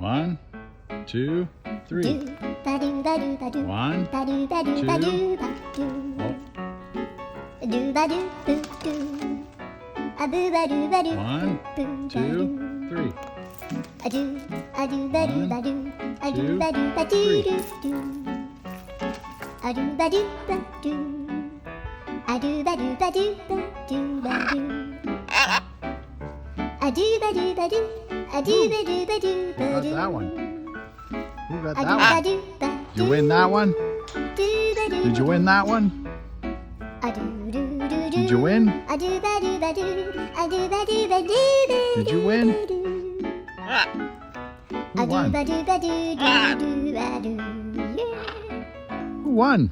1, 2, 3. 1, 2. Oh. 1, 2, 3. 1, 2, 3. Who got that one? Who got that one? Did you win that one? Did you win that one? Did you win? Did you win? Who won? Who won?